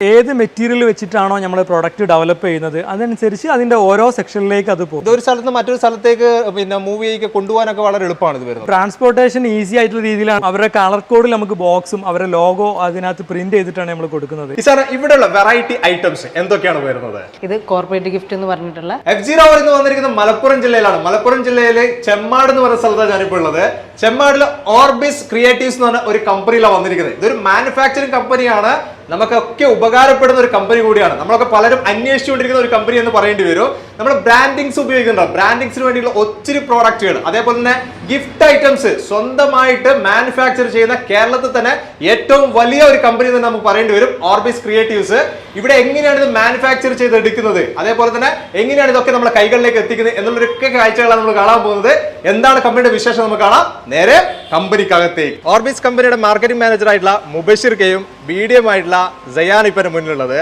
ഏത് മെറ്റീരിയൽ വെച്ചിട്ടാണോ നമ്മൾ product develop ചെയ്യുന്നത് അതനുസരിച്ച് അതിന്റെ ഓരോ സെക്ഷനിലേക്ക് അത് പോകും. ഒരു സ്ഥലത്ത് മറ്റൊരു സ്ഥലത്തേക്ക് പിന്നെ മൂവ് ചെയ്ത് കൊണ്ടുപോകാനൊക്കെ വളരെ എളുപ്പമാണ് ഇത് വരുന്നത്. ട്രാൻസ്പോർട്ടേഷൻ ഈസി ആയിട്ടുള്ള രീതിയിലാണ്. അവരുടെ കളർ കോഡിൽ നമുക്ക് ബോക്സും അവരുടെ ലോഗോ അതിനകത്ത് പ്രിന്റ് ചെയ്തിട്ടാണ് നമ്മൾ കൊടുക്കുന്നത്. സാർ, ഇവിടെയുള്ള വെറൈറ്റി ഐറ്റംസ് എന്തൊക്കെയാണ് വരുന്നത്? ഇത് കോർപ്പറേറ്റ് ഗിഫ്റ്റ് എന്ന് പറഞ്ഞിട്ടുള്ള F0 എന്ന് വന്നിരിക്കുന്നത് മലപ്പുറം ജില്ലയിലാണ്. മലപ്പുറം ജില്ലയിലെ ചെമ്മാട് എന്ന് പറയുന്ന സ്ഥലത്താണ് ഞാനിപ്പോൾ ഉള്ളത്. ചെമ്മാടിലെ ഓർബിസ് ക്രിയേറ്റീവ്സ് എന്ന് പറഞ്ഞ ഒരു കമ്പനിയിലാണ് വന്നിരിക്കുന്നത്. ഇതൊരു മാനുഫാക്ചറിംഗ് കമ്പനിയാണ്. നമുക്കൊക്കെ ഉപകാരപ്പെടുന്ന ഒരു കമ്പനി കൂടിയാണ്. നമ്മളൊക്കെ പലരും അന്വേഷിച്ചുകൊണ്ടിരിക്കുന്ന ഒരു കമ്പനി എന്ന് പറയേണ്ടി വരും. നമ്മൾ ബ്രാൻഡിങ്സ് ഉപയോഗിക്കുന്നുണ്ട്. ബ്രാൻഡിങ്സിന് വേണ്ടിയുള്ള ഒത്തിരി പ്രോഡക്റ്റുകൾ, അതേപോലെ തന്നെ ഗിഫ്റ്റ് ഐറ്റംസ് സ്വന്തമായിട്ട് മാനുഫാക്ചർ ചെയ്യുന്ന കേരളത്തിൽ തന്നെ ഏറ്റവും വലിയ ഒരു കമ്പനി എന്ന് നമുക്ക് പറയേണ്ടി വരും, ഓർബിസ് ക്രിയേറ്റീവ്സ്. ഇവിടെ എങ്ങനെയാണ് ഇത് മാനുഫാക്ചർ ചെയ്തെടുക്കുന്നത്, അതേപോലെ തന്നെ എങ്ങനെയാണ് ഇതൊക്കെ നമ്മുടെ കൈകളിലേക്ക് എത്തിക്കുന്നത് എന്നുള്ളൊക്കെ കാഴ്ചകളാണ് നമ്മൾ കാണാൻ പോകുന്നത്. എന്താണ് കമ്പനിയുടെ വിശേഷം നമുക്ക് കാണാം. നേരെ കമ്പനിക്കകത്തേക്ക്. ഓർബിസ് കമ്പനിയുടെ മാർക്കറ്റിംഗ് മാനേജർ ആയിട്ടുള്ള മുബഷിർ കെയും BDM ആയിട്ടുള്ള സയാൻ ഇപ്പന് മുന്നിലുള്ളത്.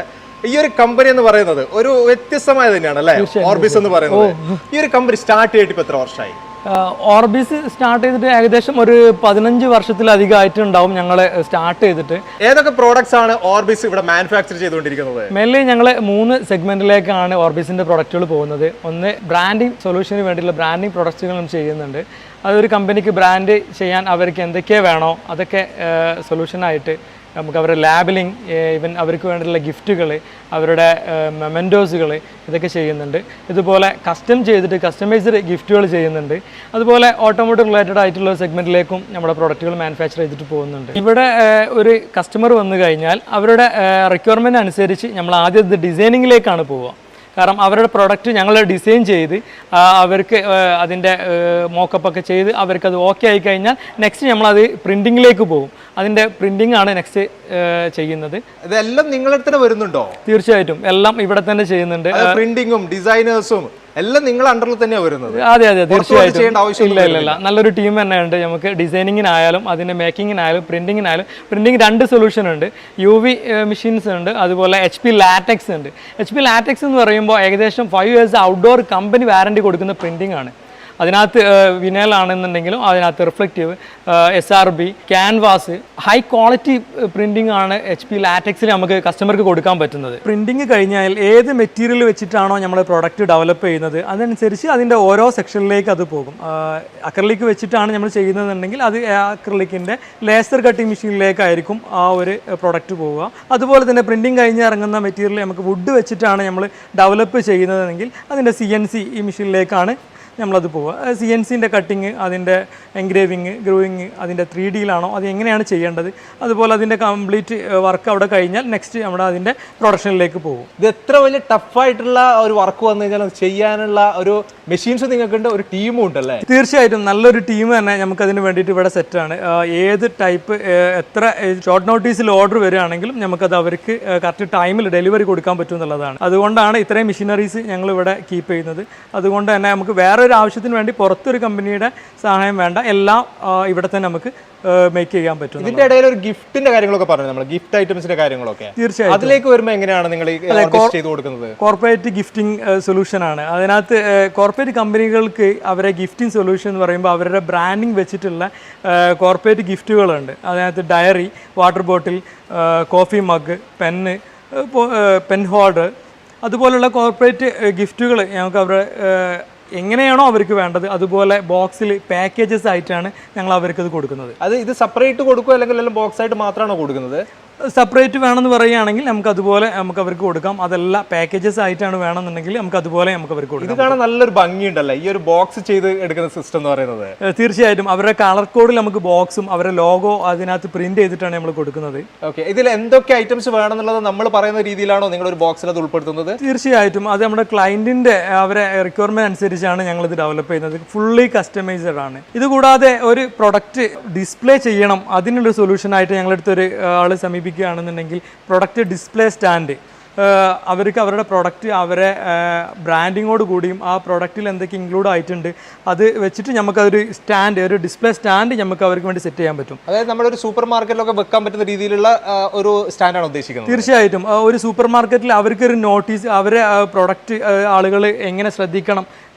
ഈ ഒരു കമ്പനി എന്ന് പറയുന്നത് ഒരു വ്യത്യസ്തമായ തന്നെയാണ് അല്ലേ ഓർബിസ് എന്ന് പറയുന്നത്. ഈ ഒരു കമ്പനി സ്റ്റാർട്ട് ചെയ്തിട്ട് ഇപ്പൊ എത്ര വർഷമായി? ഓർബിസ് സ്റ്റാർട്ട് ചെയ്തിട്ട് ഏകദേശം ഒരു 15 വർഷത്തിലധികം ആയിട്ടുണ്ടാവും ഞങ്ങൾ സ്റ്റാർട്ട് ചെയ്തിട്ട്. ഏതൊക്കെ പ്രോഡക്ട്സ് ആണ് ഓർബിസ് ഇവിടെ മാനുഫാക്ചർ ചെയ്തുകൊണ്ടിരിക്കുന്നത്? മെയിൻലി ഞങ്ങൾ 3 സെഗ്മെന്റിലേക്കാണ് ഓർബിസിന്റെ പ്രൊഡക്റ്റുകൾ പോകുന്നത്. ഒന്ന് ബ്രാൻഡിങ് സൊല്യൂഷന് വേണ്ടിയുള്ള ബ്രാൻഡിങ് പ്രൊഡക്റ്റുകളും ചെയ്യുന്നുണ്ട്. അതൊരു കമ്പനിക്ക് ബ്രാൻഡ് ചെയ്യാൻ അവർക്ക് എന്തൊക്കെ വേണോ അതൊക്കെ സൊല്യൂഷനായിട്ട് നമുക്ക് അവരുടെ ലാബിലിംഗ്, ഈവൻ അവർക്ക് വേണ്ടിയുള്ള ഗിഫ്റ്റുകൾ, അവരുടെ മെമൻറ്റോസുകൾ ഇതൊക്കെ ചെയ്യുന്നുണ്ട്. ഇതുപോലെ കസ്റ്റം ചെയ്തിട്ട് കസ്റ്റമൈസ്ഡ് ഗിഫ്റ്റുകൾ ചെയ്യുന്നുണ്ട്. അതുപോലെ ഓട്ടോമോട്ടീവ് റിലേറ്റഡ് ആയിട്ടുള്ള സെഗ്മെൻറ്റിലേക്കും നമ്മുടെ പ്രൊഡക്റ്റുകൾ മാനുഫാക്ചർ ചെയ്തിട്ട് പോകുന്നുണ്ട്. ഇവിടെ ഒരു കസ്റ്റമർ വന്നു കഴിഞ്ഞാൽ അവരുടെ റിക്വയർമെൻറ്റ് അനുസരിച്ച് നമ്മൾ ആദ്യം ഇത് ഡിസൈനിങ്ങിലേക്കാണ് പോവുക. കാരണം അവരുടെ പ്രൊഡക്റ്റ് ഞങ്ങൾ ഡിസൈൻ ചെയ്ത് അവർക്ക് അതിൻ്റെ മോക്കപ്പൊക്കെ ചെയ്ത് അവർക്കത് ഓക്കെ ആയി കഴിഞ്ഞാൽ നെക്സ്റ്റ് നമ്മളത് പ്രിൻറ്റിങ്ങിലേക്ക് പോകും. അതിൻ്റെ പ്രിൻറ്റിംഗ് ആണ് നെക്സ്റ്റ് ചെയ്യുന്നത്. ഇതെല്ലാം നിങ്ങളുടെ അടുത്ത് വരുന്നുണ്ടോ? തീർച്ചയായിട്ടും എല്ലാം ഇവിടെ തന്നെ ചെയ്യുന്നുണ്ട്. പ്രിന്റിങ്ങും ഡിസൈനേഴ്സും എല്ലാം നിങ്ങളുടെ അണ്ടറിൽ തന്നെയാണ് വരുന്നത്. അതെ അതെ തീർച്ചയായിട്ടും. ഇല്ല നല്ലൊരു ടീം തന്നെ ഉണ്ട്. നമുക്ക് ഡിസൈനിങ്ങിനായാലും അതിൻ്റെ മേക്കിങ്ങിനായാലും പ്രിന്റിങ്ങിനായാലും. പ്രിന്റിങ് 2 സൊല്യൂഷൻ ഉണ്ട്. UV മെഷീൻസ് ഉണ്ട്, അതുപോലെ HP ലാറ്റക്സ് ഉണ്ട്. HP ലാറ്റക്സ് എന്ന് പറയുമ്പോൾ ഏകദേശം 5 years ഔട്ട്ഡോർ കമ്പനി വാറണ്ടി കൊടുക്കുന്ന പ്രിന്റിംഗ് ആണ്. അതിനകത്ത് വിനൽ ആണെന്നുണ്ടെങ്കിലും അതിനകത്ത് reflective, SRB, canvas, high quality printing ആണ് HP ലാറ്റക്സിൽ നമുക്ക് കസ്റ്റമർക്ക് കൊടുക്കാൻ പറ്റുന്നത്. പ്രിന്റിംഗ് കഴിഞ്ഞാൽ ഏത് മെറ്റീരിയൽ വെച്ചിട്ടാണോ നമ്മൾ പ്രൊഡക്റ്റ് ഡെവലപ്പ് ചെയ്യുന്നത് അതനുസരിച്ച് അതിൻ്റെ ഓരോ സെക്ഷനിലേക്ക് അത് പോകും. അക്രലിക് വെച്ചിട്ടാണ് നമ്മൾ ചെയ്യുന്നതെന്നുണ്ടെങ്കിൽ അത് അക്രലിക്കിൻ്റെ ലേസർ കട്ടിംഗ് മെഷീനിലേക്കായിരിക്കും ആ ഒരു പ്രൊഡക്റ്റ് പോവുക. അതുപോലെ തന്നെ പ്രിന്റിംഗ് കഴിഞ്ഞ് ഇറങ്ങുന്ന മെറ്റീരിയൽ നമുക്ക് വുഡ് വെച്ചിട്ടാണ് നമ്മൾ ഡെവലപ്പ് ചെയ്യുന്നതെങ്കിൽ അതിൻ്റെ CNC ഈ മെഷീനിലേക്കാണ് നമ്മളത് പോവുക. CNCൻ്റെ കട്ടിങ്, അതിൻ്റെ എൻഗ്രേവിങ്, ഗ്രൂയിങ്, അതിൻ്റെ 3Dയിലാണോ അത് എങ്ങനെയാണ് ചെയ്യേണ്ടത്, അതുപോലെ അതിൻ്റെ കംപ്ലീറ്റ് വർക്ക് അവിടെ കഴിഞ്ഞാൽ നെക്സ്റ്റ് നമ്മുടെ അതിൻ്റെ പ്രൊഡക്ഷനിലേക്ക് പോകും. ഇത് എത്ര വലിയ ടഫായിട്ടുള്ള ഒരു വർക്ക് വന്നു കഴിഞ്ഞാൽ ചെയ്യാനുള്ള ഒരു മെഷീൻസ് നിങ്ങൾക്കുണ്ട്, ഒരു ടീമും ഉണ്ടല്ലേ? തീർച്ചയായിട്ടും നല്ലൊരു ടീം തന്നെ നമുക്കതിന് വേണ്ടിയിട്ട് ഇവിടെ സെറ്റാണ്. ഏത് ടൈപ്പ് എത്ര ഷോർട്ട് നോട്ടീസിൽ ഓർഡർ വരികയാണെങ്കിലും നമുക്കത് അവർക്ക് കറക്റ്റ് ടൈമിൽ ഡെലിവറി കൊടുക്കാൻ പറ്റും എന്നുള്ളതാണ്. അതുകൊണ്ടാണ് ഇത്രയും മെഷീനറീസ് ഞങ്ങൾ ഇവിടെ കീപ്പ് ചെയ്യുന്നത്. അതുകൊണ്ട് തന്നെ നമുക്ക് വേറെ ഒരു ആവശ്യത്തിന് വേണ്ടി പുറത്തൊരു കമ്പനിയുടെ സഹായം വേണ്ട, എല്ലാം ഇവിടെ തന്നെ നമുക്ക് മേക്ക് ചെയ്യാൻ പറ്റും. ഇതിന്റെ ഇടയിൽ ഒരു ഗിഫ്റ്റിന്റെ കാര്യങ്ങളൊക്കെ പറഞ്ഞു, നമ്മൾ ഗിഫ്റ്റ് ഐറ്റംസിന്റെ കാര്യങ്ങളൊക്കെ തീർച്ചയായും അതിലേക്ക് വരുമ്പോൾ എങ്ങനെയാണ് നിങ്ങൾ ചെയ്തു കൊടുക്കുന്നത്? കോർപ്പറേറ്റ് ഗിഫ്റ്റിംഗ് സൊല്യൂഷൻ ആണ്. അതിനകത്ത് കോർപ്പറേറ്റ് കമ്പനികൾക്ക് അവരെ ഗിഫ്റ്റിംഗ് സൊല്യൂഷൻ എന്ന് പറയുമ്പോൾ അവരുടെ ബ്രാൻഡിങ് വെച്ചിട്ടുള്ള കോർപ്പറേറ്റ് ഗിഫ്റ്റുകളുണ്ട്. അതിനകത്ത് diary, water bottle, coffee mug, pen, pen holder, അതുപോലുള്ള കോർപ്പറേറ്റ് ഗിഫ്റ്റുകൾ ഞങ്ങൾക്ക് അവരുടെ എങ്ങനെയാണോ അവർക്ക് വേണ്ടത് അതുപോലെ ബോക്സിൽ പാക്കേജസ് ആയിട്ടാണ് ഞങ്ങൾ അവർക്കത് കൊടുക്കുന്നത്. ഇത് സെപ്പറേറ്റ് കൊടുക്കുക അല്ലെങ്കിൽ ബോക്സ് ആയിട്ട് മാത്രമാണോ കൊടുക്കുന്നത്? സെപ്പറേറ്റ് വേണമെന്ന് പറയുകയാണെങ്കിൽ നമുക്ക് അതുപോലെ നമുക്ക് അവർക്ക് കൊടുക്കാം. അതല്ല പാക്കേജസ് ആയിട്ടാണ് വേണമെന്നുണ്ടെങ്കിൽ നമുക്ക് അതുപോലെ നമുക്ക് അവർക്ക് കൊടുക്കാം. ഇത് കാണാൻ നല്ലൊരു ഭംഗിയുണ്ടല്ലേ ഈ ഒരു ബോക്സ് ചെയ്ത് എടുക്കുന്ന സിസ്റ്റം എന്ന് പറയുന്നത്? തീർച്ചയായിട്ടും അവരുടെ കളർ കോഡിൽ നമുക്ക് ബോക്സും അവരുടെ ലോഗോ അതിനകത്ത് പ്രിന്റ് ചെയ്തിട്ടാണ് നമ്മൾ കൊടുക്കുന്നത്. ഓക്കെ, ഇതിൽ എന്തൊക്കെ ഐറ്റംസ് വേണമെന്നുള്ളത് നമ്മൾ പറയുന്ന രീതിയിലാണോ നിങ്ങൾ ഒരു ബോക്സിൽ അത് ഉൾപ്പെടുത്തുന്നത്? തീർച്ചയായിട്ടും അത് നമ്മുടെ ക്ലയന്റിന്റെ അവരെ റിക്വയർമെന്റ് അനുസരിച്ചാണ് ഞങ്ങൾ ഇത് ഡെവലപ്പ് ചെയ്യുന്നത്. ഫുള്ളി കസ്റ്റമൈസ്ഡ് ആണ്. ഇത് കൂടാതെ ഒരു പ്രൊഡക്റ്റ് ഡിസ്പ്ലേ ചെയ്യണം, അതിനുള്ള സൊല്യൂഷൻ ആയിട്ട് ഞങ്ങളടുത്തൊരു ആള് സമീപിക്കുകയാണെന്നുണ്ടെങ്കിൽ പ്രൊഡക്റ്റ് ഡിസ്പ്ലേ സ്റ്റാൻഡ്, അവർക്ക് അവരുടെ പ്രൊഡക്റ്റ് അവരെ ബ്രാൻഡിങ്ങോട് കൂടിയും ആ പ്രൊഡക്റ്റിൽ എന്തൊക്കെ ഇൻക്ലൂഡ് ആയിട്ടുണ്ട് അത് വെച്ചിട്ട് നമുക്കതൊരു സ്റ്റാൻഡ്, ഒരു ഡിസ്പ്ലേ സ്റ്റാൻഡ് നമുക്ക് അവർക്ക് വേണ്ടി സെറ്റ് ചെയ്യാൻ പറ്റും. അതായത് നമ്മളൊരു സൂപ്പർ മാർക്കറ്റിലൊക്കെ വെക്കാൻ പറ്റുന്ന രീതിയിലുള്ള ഒരു സ്റ്റാൻഡാണ് ഉദ്ദേശിക്കുന്നത്? തീർച്ചയായിട്ടും. ഒരു സൂപ്പർ മാർക്കറ്റിൽ അവർക്കൊരു നോട്ടീസ്, അവരെ പ്രൊഡക്റ്റ് ആളുകൾ എങ്ങനെ ശ്രദ്ധിക്കണം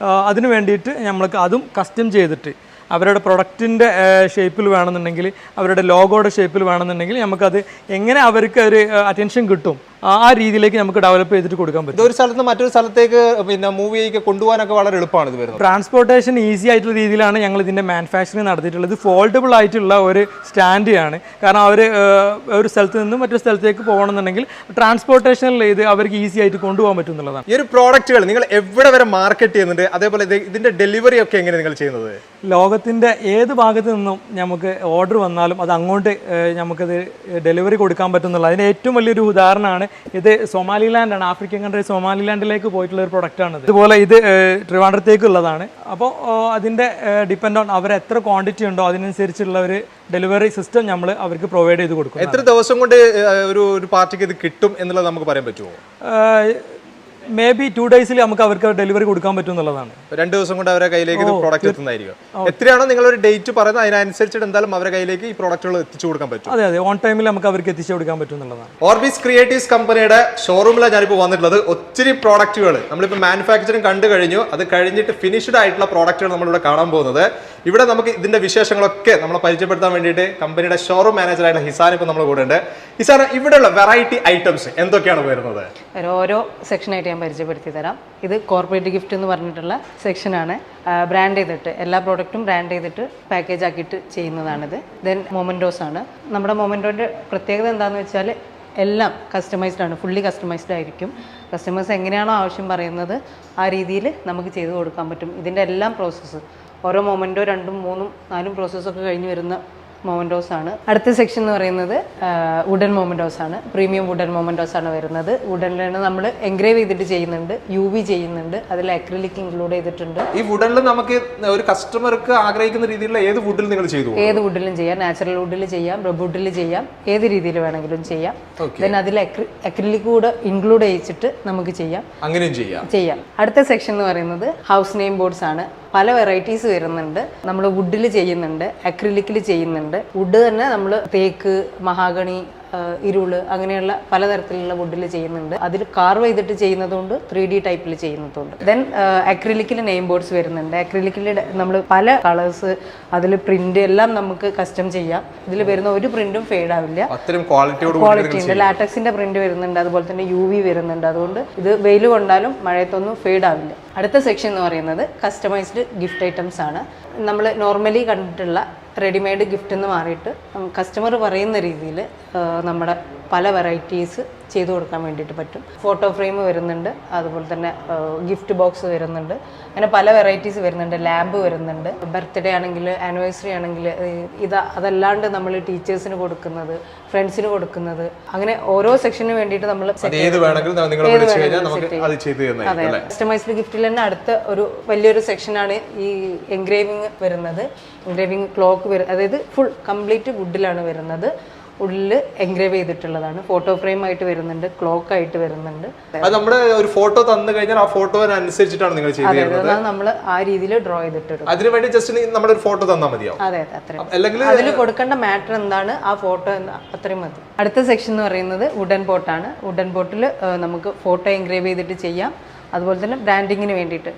അതിന് വേണ്ടിയിട്ട് നമ്മൾക്ക് അതും കസ്റ്റം ചെയ്തിട്ട് അവരുടെ പ്രൊഡക്റ്റിൻ്റെ ഷേപ്പിൽ വേണമെന്നുണ്ടെങ്കിൽ അവരുടെ ലോഗോയുടെ ഷേപ്പിൽ വേണമെന്നുണ്ടെങ്കിൽ നമുക്കത് എങ്ങനെ അവർക്ക് ഒരു അറ്റൻഷൻ കിട്ടും ആ രീതിയിലേക്ക് നമുക്ക് ഡെവലപ്പ് ചെയ്തിട്ട് കൊടുക്കാൻ പറ്റും. ഇതൊരു സ്ഥലത്ത് മറ്റൊരു സ്ഥലത്തേക്ക് പിന്നെ മൂവ് ചെയ്യിക്ക് കൊണ്ടുപോകാനൊക്കെ വളരെ എളുപ്പമാണ് ഇത് വരുന്നത്. ട്രാൻസ്പോർട്ടേഷൻ ഈസി ആയിട്ടുള്ള രീതിയിലാണ് ഞങ്ങൾ ഇതിൻ്റെ മാനുഫാക്ചറിങ് നടത്തിയിട്ടുള്ളത്. ഫോൾഡബിൾ ആയിട്ടുള്ള ഒരു സ്റ്റാൻഡാണ്. കാരണം അവർ ഒരു സ്ഥലത്ത് നിന്നും മറ്റൊരു സ്ഥലത്തേക്ക് പോകണമെന്നുണ്ടെങ്കിൽ ട്രാൻസ്പോർട്ടേഷനിൽ ഇത് അവർക്ക് ഈസി ആയിട്ട് കൊണ്ടുപോകാൻ പറ്റും എന്നുള്ളതാണ്. ഈ ഒരു പ്രോഡക്റ്റുകൾ നിങ്ങൾ എവിടെ വരെ മാർക്കറ്റ് ചെയ്യുന്നുണ്ട്, അതേപോലെ ഇതിന്റെ ഡെലിവറി ഒക്കെ എങ്ങനെ നിങ്ങൾ ചെയ്യുന്നത്? ലോകത്തിൻ്റെ ഏത് ഭാഗത്ത് നിന്നും നമുക്ക് ഓർഡർ വന്നാലും അത് അങ്ങോട്ട് നമുക്കത് ഡെലിവറി കൊടുക്കാൻ പറ്റുന്നുള്ളത്. അതിന് ഏറ്റവും വലിയൊരു ഉദാഹരണമാണ് ഇത്. സൊമാലിലാൻഡാണ്, ആഫ്രിക്കൻ കൺട്രി സൊമാലിലാൻഡിലേക്ക് പോയിട്ടുള്ള ഒരു പ്രൊഡക്റ്റാണ്. ഇതുപോലെ ഇത് ട്രിവാൻഡ്രത്തേക്കുള്ളതാണ്. അപ്പോൾ അതിൻ്റെ ഡിപ്പെൻഡ് ഓൺ അവർ എത്ര ക്വാണ്ടിറ്റി ഉണ്ടോ അതിനനുസരിച്ചുള്ള ഒരു ഡെലിവറി സിസ്റ്റം നമ്മൾ അവർക്ക് പ്രൊവൈഡ് ചെയ്ത് കൊടുക്കും. എത്ര ദിവസം കൊണ്ട് ഒരു പാർട്ടിക്ക് ഇത് കിട്ടും എന്നുള്ളത് നമുക്ക് പറയാൻ പറ്റുമോ? മേ ബി 2 ഡേയ്സിൽ നമുക്ക് അവർക്ക് ഡെലിവറി കൊടുക്കാൻ പറ്റും എന്നുള്ളതാണ്. 2 ദിവസം കൊണ്ട് അവരുടെ കയ്യിലേക്ക് പ്രോഡക്റ്റ് എത്തുന്നതായിരിക്കും. എത്രയാണോ നിങ്ങൾ ഒരു ഡേറ്റ് പറയുന്നത് അതിനനുസരിച്ചിട്ട് എന്തായാലും അവരുടെ കയ്യിലേക്ക് ഈ പ്രോഡക്റ്റുകൾ എത്തിച്ചു കൊടുക്കാൻ പറ്റും. അതെ, ഓൺ ടൈമിൽ നമുക്ക് അവർക്ക് എത്തിച്ചു കൊടുക്കാൻ പറ്റും എന്നുള്ളതാണ്. ഓർബിസ് ക്രിയേറ്റീവ്സ് കമ്പനിയുടെ ഷോറൂമിലാണ് ഞാനിപ്പോൾ വന്നിട്ടുള്ളത്. ഒത്തിരി പ്രോഡക്റ്റുകൾ നമ്മളിപ്പോൾ മാനുഫാക്ചറിങ് കണ്ടു കഴിഞ്ഞു. അത് കഴിഞ്ഞിട്ട് ഫിനിഷ്ഡ് ആയിട്ടുള്ള പ്രോഡക്റ്റുകൾ നമ്മളിവിടെ കാണാൻ പോകുന്നത്. ഇവിടെ നമുക്ക് ഇതിന്റെ വിശേഷങ്ങളൊക്കെ നമ്മളെ പരിചയപ്പെടുത്താൻ വേണ്ടിയിട്ട് കമ്പനിയുടെ ഷോറൂം മാനേജറായിട്ടുള്ള ഹിസാൻ ഇപ്പോൾ നമ്മൾ കൂടെ ഉണ്ട്. ഹിസാൻ, ഇവിടെയുള്ള വെറൈറ്റി ഐറ്റംസ് എന്തൊക്കെയാണ് വരുന്നത്? ഓരോ സെക്ഷനായിട്ട് ഞാൻ പരിചയപ്പെടുത്തി തരാം. ഇത് കോർപ്പറേറ്റ് ഗിഫ്റ്റ് എന്ന് പറഞ്ഞിട്ടുള്ള സെക്ഷനാണ്. ബ്രാൻഡ് ചെയ്തിട്ട് എല്ലാ പ്രോഡക്റ്റും ബ്രാൻഡ് ചെയ്തിട്ട് പാക്കേജ് ആക്കിയിട്ട് ചെയ്യുന്നതാണിത്. ദെൻ മൊമെൻറ്റോസ് ആണ്. നമ്മുടെ മൊമെൻറ്റോൻ്റെ പ്രത്യേകത എന്താണെന്ന് വെച്ചാൽ എല്ലാം കസ്റ്റമൈസ്ഡ് ആണ്, ഫുള്ളി കസ്റ്റമൈസ്ഡ് ആയിരിക്കും. കസ്റ്റമേഴ്സ് എങ്ങനെയാണോ ആവശ്യം പറയുന്നത് ആ രീതിയിൽ നമുക്ക് ചെയ്തു കൊടുക്കാൻ പറ്റും. ഇതിൻ്റെ എല്ലാം പ്രോസസ്സ് ഓരോ മൊമെൻറ്റോ 2, 3, 4 പ്രോസസ്സൊക്കെ കഴിഞ്ഞ് വരുന്ന മൊമെൻറ്റോസ് ആണ്. അടുത്ത സെക്ഷൻ എന്ന് പറയുന്നത് വുഡൻ മൊമെൻറ്റോസ് ആണ്. പ്രീമിയം വുഡൻ മൊമെൻറ്റോസ് ആണ് വരുന്നത്. വുഡനിലാണ് നമ്മൾ എൻഗ്രേവ് ചെയ്തിട്ട് ചെയ്യുന്നുണ്ട്, UV ചെയ്യുന്നുണ്ട്, അതിൽ അക്രിലിക് ഇൻക്ലൂഡ് ചെയ്തിട്ടുണ്ട്. ഈ വുഡനിൽ നമുക്ക് ഒരു കസ്റ്റമർക്ക് ആഗ്രഹിക്കുന്ന രീതിയിലുള്ള ഏത് വുഡിൽ നിങ്ങൾ ചെയ്തു? ഏത് വുഡിലും ചെയ്യാം. നാച്ചുറൽ വുഡിൽ ചെയ്യാം, റബ്ബർ വുഡിൽ ചെയ്യാം, ഏത് രീതിയിൽ വേണമെങ്കിലും ചെയ്യാം. ദെൻ അതിൽ അക്രിലിക് കൂടെ ഇൻക്ലൂഡ് ചെയ്യിച്ചിട്ട് നമുക്ക് ചെയ്യാം, അങ്ങനെയും ചെയ്യാം. അടുത്ത സെക്ഷൻ എന്ന് പറയുന്നത് ഹൗസ് നെയിം ബോർഡ്സ് ആണ്. പല വെറൈറ്റീസ് വരുന്നുണ്ട്. നമ്മൾ വുഡിൽ ചെയ്യുന്നുണ്ട്, അക്രിലിക്കിൽ ചെയ്യുന്നുണ്ട്. വുഡ് തന്നെ നമ്മൾ തേക്ക്, മഹാഗണി, ഇരുള് അങ്ങനെയുള്ള പലതരത്തിലുള്ള വുഡിൽ ചെയ്യുന്നുണ്ട്. അതിൽ കാർവ് ചെയ്തിട്ട് ചെയ്യുന്നതുകൊണ്ട് 3D ടൈപ്പിൽ ചെയ്യുന്നതുകൊണ്ട്. ദെൻ അക്രിലിക്കിൽ നെയിം ബോർഡ്സ് വരുന്നുണ്ട്. അക്രിലിക്കിൽ നമ്മൾ പല കളേഴ്സ്, അതിൽ പ്രിന്റ് എല്ലാം നമുക്ക് കസ്റ്റം ചെയ്യാം. ഇതിൽ വരുന്ന ഒരു പ്രിന്റും ഫെയ്ഡ് ആവില്ല, ക്വാളിറ്റി ഉണ്ട്. ലാറ്റക്സിന്റെ പ്രിന്റ് വരുന്നുണ്ട്, അതുപോലെ തന്നെ UV വരുന്നുണ്ട്. അതുകൊണ്ട് ഇത് വെയിൽ കൊണ്ടാലും മഴയത്തൊന്നും ഫെയ്ഡ് ആവില്ല. അടുത്ത സെക്ഷൻ എന്ന് പറയുന്നത് കസ്റ്റമൈസ്ഡ് ഗിഫ്റ്റ് ഐറ്റംസ് ആണ്. നമ്മൾ നോർമലി കണ്ടിട്ടുള്ള റെഡിമെയ്ഡ് ഗിഫ്റ്റ് എന്ന് മാറിയിട്ട് കസ്റ്റമർ പറയുന്ന രീതിയിൽ നമ്മുടെ പല വെറൈറ്റീസ് ചെയ്തു കൊടുക്കാൻ വേണ്ടിയിട്ട് പറ്റും. ഫോട്ടോ ഫ്രെയിം വരുന്നുണ്ട്, അതുപോലെ തന്നെ ഗിഫ്റ്റ് ബോക്സ് വരുന്നുണ്ട്. അങ്ങനെ പല വെറൈറ്റീസ് വരുന്നുണ്ട്. ലാമ്പ് വരുന്നുണ്ട്. ബർത്ത്ഡേ ആണെങ്കിൽ, ആനിവേഴ്സറി ആണെങ്കിൽ അതല്ലാണ്ട് നമ്മൾ ടീച്ചേഴ്സിന് കൊടുക്കുന്നത്, ഫ്രണ്ട്സിന് കൊടുക്കുന്നത്, അങ്ങനെ ഓരോ സെക്ഷന് വേണ്ടിയിട്ട് നമ്മൾ കസ്റ്റമൈസ്ഡ് ഗിഫ്റ്റിൽ തന്നെ അടുത്ത ഒരു വലിയൊരു സെക്ഷനാണ് ഈ എൻഗ്രേവിങ് വരുന്നത്. എൻഗ്രേവിങ് ക്ലോക്ക് അതായത് ഫുൾ കംപ്ലീറ്റ് വുഡിലാണ് വരുന്നത്. ഉള്ളിൽ എൻഗ്രേവ് ചെയ്തിട്ടുള്ളതാണ്. ഫോട്ടോ ഫ്രെയിം ആയിട്ട് വരുന്നുണ്ട്, ക്ലോക്ക് ആയിട്ട് വരുന്നുണ്ട്. അത് നമ്മുടെ ഒരു ഫോട്ടോ തന്നു കഴിഞ്ഞാൽ ആ ഫോട്ടോനുസരിച്ചിട്ടാണ് നിങ്ങൾ ചെയ്യുന്നത്. നമ്മൾ ആ രീതിയിൽ ഡ്രോ ചെയ്തിട്ടുണ്ട്. അതിനു വേണ്ടി ജസ്റ്റ് നമ്മുടെ ഒരു ഫോട്ടോ തന്നാൽ മതിയോ? അതെ, അത്രയും. അതിൽ കൊടുക്കേണ്ട മാറ്റർ എന്താണ്, ആ ഫോട്ടോ അത്രയും മതി. അടുത്ത സെക്ഷൻ എന്ന് പറയുന്നത് വുഡൻ പോട്ടാണ്. വുഡൻ പോട്ടിൽ നമുക്ക് ഫോട്ടോ എൻഗ്രേവ് ചെയ്തിട്ട് ചെയ്യാം. അതുപോലെ തന്നെ ബ്രാൻഡിങ്ങിന് വേണ്ടിയിട്ട്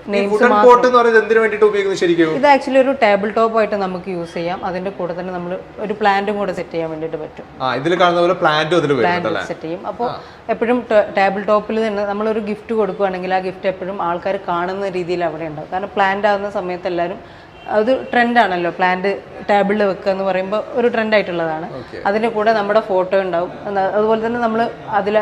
ഇത് ആക്ച്വലി ഒരു ടേബിൾ ടോപ്പ് ആയിട്ട് നമുക്ക് യൂസ് ചെയ്യാം. അതിന്റെ കൂടെ തന്നെ നമ്മൾ ഒരു പ്ലാന്റും കൂടെ സെറ്റ് ചെയ്യാൻ വേണ്ടിയിട്ട് പറ്റും. പ്ലാന്റ് സെറ്റ് ചെയ്യും. അപ്പോൾ എപ്പോഴും ടേബിൾ ടോപ്പിൽ തന്നെ നമ്മളൊരു ഗിഫ്റ്റ് കൊടുക്കുകയാണെങ്കിൽ ആ ഗിഫ്റ്റ് എപ്പോഴും ആൾക്കാർ കാണുന്ന രീതിയിൽ അവിടെ ഉണ്ടാവും. കാരണം പ്ലാന്റ് ആകുന്ന സമയത്ത് എല്ലാവരും അത് ട്രെൻഡാണല്ലോ, പ്ലാന്റ് ടേബിളിൽ വെക്കുക എന്ന് പറയുമ്പോൾ ഒരു ട്രെൻഡായിട്ടുള്ളതാണ്. അതിൻ്റെ കൂടെ നമ്മുടെ ഫോട്ടോ ഉണ്ടാവും. അതുപോലെ തന്നെ നമ്മൾ അതിൽ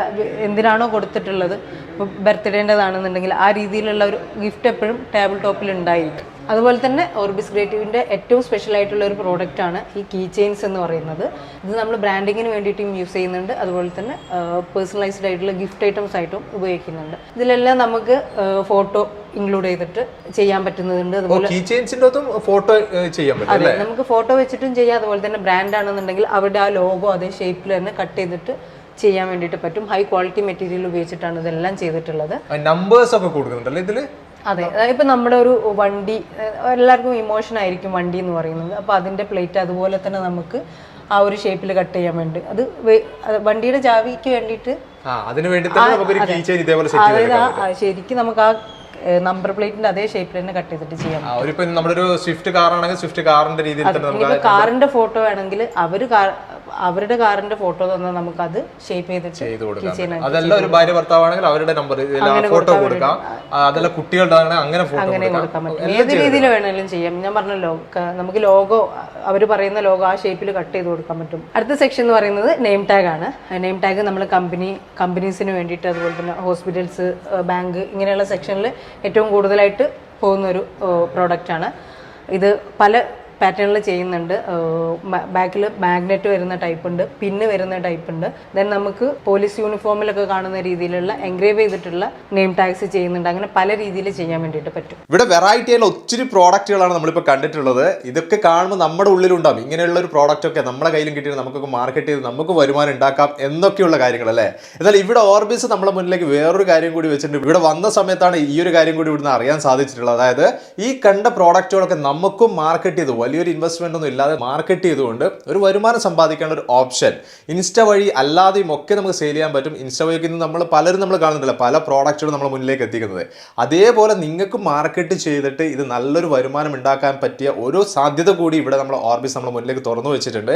എന്തിനാണോ കൊടുത്തിട്ടുള്ളത്, ഇപ്പോൾ ബർത്ത്ഡേൻ്റെതാണെന്നുണ്ടെങ്കിൽ ആ രീതിയിലുള്ള ഒരു ഗിഫ്റ്റ് എപ്പോഴും ടേബിൾ ടോപ്പിൽ ഉണ്ടായിരിക്കും. അതുപോലെ തന്നെ ഓർബിസ് ക്രിയേറ്റീവിൻ്റെ ഏറ്റവും സ്പെഷ്യൽ ആയിട്ടുള്ള ഒരു പ്രോഡക്റ്റാണ് ഈ കീ ചെയിൻസ് എന്ന് പറയുന്നത്. ഇത് നമ്മൾ ബ്രാൻഡിങ്ങിന് വേണ്ടിയിട്ടും യൂസ് ചെയ്യുന്നുണ്ട്, അതുപോലെ തന്നെ പേഴ്സണലൈസ്ഡ് ആയിട്ടുള്ള ഗിഫ്റ്റ് ഐറ്റംസ് ആയിട്ടും ഉപയോഗിക്കുന്നുണ്ട്. ഇതിലെല്ലാം നമുക്ക് ഫോട്ടോ ഇൻക്ലൂഡ് ചെയ്തിട്ട് ചെയ്യാൻ പറ്റുന്നുണ്ട്. അതുപോലെ ഫോട്ടോ ചെയ്യാൻ പറ്റും. അതെ, നമുക്ക് ഫോട്ടോ വെച്ചിട്ടും ചെയ്യാം. അതുപോലെ തന്നെ ബ്രാൻഡ് ആണെന്നുണ്ടെങ്കിൽ അവരുടെ ആ ലോഗോ അതേ ഷേപ്പിൽ തന്നെ കട്ട് ചെയ്തിട്ട് ചെയ്യാൻ വേണ്ടിയിട്ട് പറ്റും. ഹൈ ക്വാളിറ്റി മെറ്റീരിയൽ ഉപയോഗിച്ചിട്ടാണ് ഇതെല്ലാം ചെയ്തിട്ടുള്ളത്. നമ്പേഴ്സ് ഒക്കെ കൊടുക്കുന്നുണ്ടല്ലോ ഇതില്. അതെ, ഇപ്പം നമ്മുടെ ഒരു വണ്ടി, എല്ലാവർക്കും ഇമോഷൻ ആയിരിക്കും വണ്ടി എന്ന് പറയുന്നത്. അപ്പോൾ അതിൻ്റെ പ്ലേറ്റ് അതുപോലെ തന്നെ നമുക്ക് ആ ഒരു ഷേപ്പിൽ കട്ട് ചെയ്യാൻ വേണ്ടി, അത് വണ്ടിയുടെ ചാവിക്ക് വേണ്ടിയിട്ട് ശരിക്കും നമുക്ക് ആ നമ്പർ പ്ലേറ്റിന്റെ അതേ ഷേപ്പിൽ തന്നെ കട്ട് ചെയ്തിട്ട് ചെയ്യാം. നമ്മളൊരു സ്വിഫ്റ്റ് കാർ ആണെങ്കിൽ സ്വിഫ്റ്റ് കാറിന്റെ രീതിയിൽ തന്നെ കാറിന്റെ ഫോട്ടോ ആണെങ്കിൽ അവർ അവരുടെ കാറിന്റെ ഫോട്ടോ തന്നാൽ നമുക്ക് അത് ഷേപ്പ് ചെയ്ത് കൊടുക്കാം. അതല്ല ഒരു ഭാര്യ ഭർത്താവാണെങ്കിൽ അവരുടെ നമ്പർ ഫോട്ടോ കൊടുക്കാം, അതല്ല കുട്ടികളുടെ അങ്ങനെ ഫോട്ടോ കൊടുക്കാൻ പറ്റും. ഏത് രീതിയിൽ വേണമെങ്കിലും ചെയ്യാം. ഞാൻ പറഞ്ഞല്ലോ നമുക്ക് ലോഗോ, അവർ പറയുന്ന ലോഗോ ആ ഷേപ്പിൽ കട്ട് ചെയ്ത് കൊടുക്കാൻ പറ്റും. അടുത്ത സെക്ഷൻ എന്ന് പറയുന്നത് നെയിം ടാഗ് ആണ്. നെയിം ടാഗ് നമ്മൾ കമ്പനീസിന് വേണ്ടിയിട്ട്, അതുപോലെ തന്നെ ഹോസ്പിറ്റൽസ്, ബാങ്ക്, ഇങ്ങനെയുള്ള സെക്ഷനിൽ ഏറ്റവും കൂടുതലായിട്ട് പോകുന്നൊരു പ്രോഡക്റ്റാണ് ഇത്. പല പാറ്റേണിൽ ചെയ്യുന്നുണ്ട്. ബാക്കിൽ മാഗ്നറ്റ് വരുന്ന ടൈപ്പ് ഉണ്ട്, പിന്ന് വരുന്ന ടൈപ്പ് ഉണ്ട്. ദെൻ നമുക്ക് പോലീസ് യൂണിഫോമിലൊക്കെ കാണുന്ന രീതിയിലുള്ള എൻഗ്രേവ് ചെയ്തിട്ടുള്ള നെയിം ടാഗ്സ് ചെയ്യുന്നുണ്ട്. അങ്ങനെ പല രീതിയിൽ ചെയ്യാൻ വേണ്ടിയിട്ട് പറ്റും. ഇവിടെ വെറൈറ്റി ആയുള്ള ഒത്തിരി പ്രോഡക്റ്റുകളാണ് നമ്മളിപ്പോൾ കണ്ടിട്ടുള്ളത്. ഇതൊക്കെ കാണുമ്പോൾ നമ്മുടെ ഉള്ളിലുണ്ടാവും ഇങ്ങനെയുള്ള ഒരു പ്രോഡക്റ്റ് ഒക്കെ നമ്മുടെ കയ്യിലും കിട്ടിയിട്ട് നമുക്കൊക്കെ മാർക്കറ്റ് ചെയ്ത് നമുക്ക് വരുമാനം ഉണ്ടാക്കാം എന്നൊക്കെയുള്ള കാര്യങ്ങളല്ലേ. എന്നാൽ ഇവിടെ ഓർബിസ് നമ്മുടെ മുന്നിലേക്ക് വേറൊരു കാര്യം കൂടി വെച്ചിട്ടുണ്ട്. ഇവിടെ വന്ന സമയത്താണ് ഈ ഒരു കാര്യം കൂടി ഇവിടുന്ന് അറിയാൻ സാധിച്ചിട്ടുള്ളത്. അതായത് ഈ കണ്ട പ്രോഡക്റ്റുകളൊക്കെ നമുക്കും മാർക്കറ്റ് ചെയ്ത് വലിയൊരു ഇൻവെസ്റ്റ്മെന്റ് ഒന്നും ഇല്ലാതെ മാർക്കറ്റ് ചെയ്തുകൊണ്ട് ഒരു വരുമാനം സമ്പാദിക്കാനുള്ള ഒരു ഓപ്ഷൻ ഇൻസ്റ്റ വഴി അല്ലാതെയും ഒക്കെ നമുക്ക് സെയിൽ ചെയ്യാൻ പറ്റും. ഇൻസ്റ്റ വഴിക്ക് ഇന്ന് പലരും നമ്മൾ കാണുന്നില്ല, പല പ്രോഡക്റ്റുകളും നമ്മൾ മുന്നിലേക്ക് എത്തിക്കുന്നത്. അതേപോലെ നിങ്ങൾക്ക് മാർക്കറ്റ് ചെയ്തിട്ട് ഇത് നല്ലൊരു വരുമാനം ഉണ്ടാക്കാൻ പറ്റിയ ഒരു സാധ്യത കൂടി ഇവിടെ നമ്മൾ ഓർബിസ് നമ്മുടെ മുന്നിലേക്ക് തുറന്നു വെച്ചിട്ടുണ്ട്.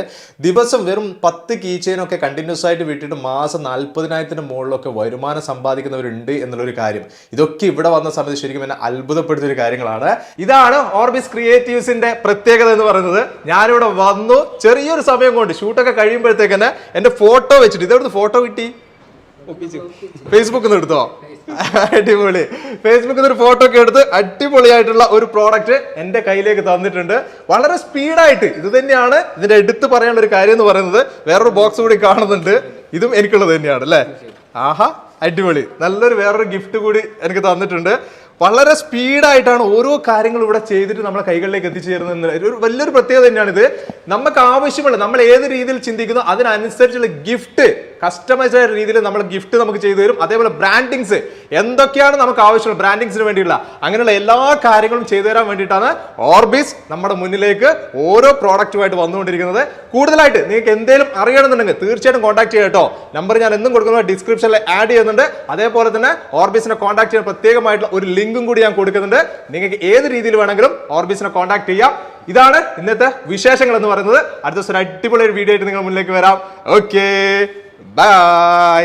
ദിവസം വെറും 10 കീ ചെയിനൊക്കെ കണ്ടിന്യൂസ് ആയിട്ട് വിട്ടിട്ട് മാസം 40,000 മുകളിലൊക്കെ വരുമാനം സമ്പാദിക്കുന്നവരുണ്ട് എന്നുള്ളൊരു കാര്യം, ഇതൊക്കെ ഇവിടെ വന്ന സമയത്ത് ശരിക്കും എന്നെ അത്ഭുതപ്പെടുത്തിയ ഒരു കാര്യങ്ങളാണ്. ഇതാണ് ഓർബിസ് ക്രിയേറ്റീവ്സിന്റെ പ്രത്യേകത എന്ന് പറയുന്നത്. ഞാനിവിടെ വന്നു ചെറിയൊരു സമയം കൊണ്ട് ഷൂട്ടൊക്കെ കഴിയുമ്പോഴത്തേക്ക് തന്നെ എന്റെ ഫോട്ടോ വെച്ചിട്ട്, ഇതെവിടുന്ന് ഫോട്ടോ കിട്ടി? ഫേസ്ബുക്കിൽ നിന്ന് എടുത്തോ? അടിപൊളി. ഫേസ്ബുക്കിൽ നിന്ന് ഒരു ഫോട്ടോ ഒക്കെ എടുത്ത് അടിപൊളിയായിട്ടുള്ള ഒരു പ്രോഡക്റ്റ് എന്റെ കയ്യിലേക്ക് തന്നിട്ടുണ്ട്. വളരെ സ്പീഡായിട്ട്. ഇത് തന്നെയാണ് ഇതിന്റെ എടുത്ത് പറയാനുള്ള ഒരു കാര്യം എന്ന് പറയുന്നത്. വേറൊരു ബോക്സ് കൂടി കാണുന്നുണ്ട്, ഇതും എനിക്കുള്ളത് തന്നെയാണ് അല്ലേ? ആഹാ, അടിപൊളി. നല്ലൊരു വേറൊരു ഗിഫ്റ്റ് കൂടി എനിക്ക് തന്നിട്ടുണ്ട്. വളരെ സ്പീഡായിട്ടാണ് ഓരോ കാര്യങ്ങളും ഇവിടെ ചെയ്തിട്ട് നമ്മളെ കൈകളിലേക്ക് എത്തിച്ചേരുന്നത്. ഒരു വലിയൊരു പ്രത്യേകത തന്നെയാണിത്. നമുക്ക് ആവശ്യമുള്ള, നമ്മൾ ഏത് രീതിയിൽ ചിന്തിക്കുന്നു അതിനനുസരിച്ചുള്ള ഗിഫ്റ്റ്, കസ്റ്റമൈസ് ആയ രീതിയിൽ നമ്മൾ ഗിഫ്റ്റ് നമുക്ക് ചെയ്തു തരും. അതേപോലെ ബ്രാൻഡിങ്സ്, എന്തൊക്കെയാണ് നമുക്ക് ആവശ്യമുള്ള ബ്രാൻഡിങ്സിന് വേണ്ടിയുള്ള അങ്ങനെയുള്ള എല്ലാ കാര്യങ്ങളും ചെയ്തു തരാൻ വേണ്ടിയിട്ടാണ് ഓർബിസ് നമ്മുടെ മുന്നിലേക്ക് ഓരോ പ്രോഡക്റ്റുമായിട്ട് വന്നുകൊണ്ടിരിക്കുന്നത്. കൂടുതലായിട്ട് നിങ്ങൾക്ക് എന്തെങ്കിലും അറിയണമെന്നുണ്ടെങ്കിൽ തീർച്ചയായിട്ടും കോൺടാക്ട് ചെയ്യാം കേട്ടോ. നമ്പർ ഞാൻ എന്നും കൊടുക്കുന്നത് ഡിസ്ക്രിപ്ഷനിൽ ആഡ് ചെയ്യുന്നുണ്ട്. അതേപോലെ തന്നെ ഓർബിസിനെ കോൺടാക്ട് ചെയ്യാൻ പ്രത്യേകമായിട്ടുള്ള ഒരു ലിങ്കും കൂടി ഞാൻ കൊടുക്കുന്നുണ്ട്. നിങ്ങൾക്ക് ഏത് രീതിയിൽ വേണമെങ്കിലും ഓർബിസിനെ കോൺടാക്ട് ചെയ്യാം. ഇതാണ് ഇന്നത്തെ വിശേഷങ്ങൾ എന്ന് പറയുന്നത്. അടുത്ത ദിവസം ഒരു അടിപൊളി ഒരു വീഡിയോ ആയിട്ട് നിങ്ങൾ മുന്നിലേക്ക് വരാം. Okay, by.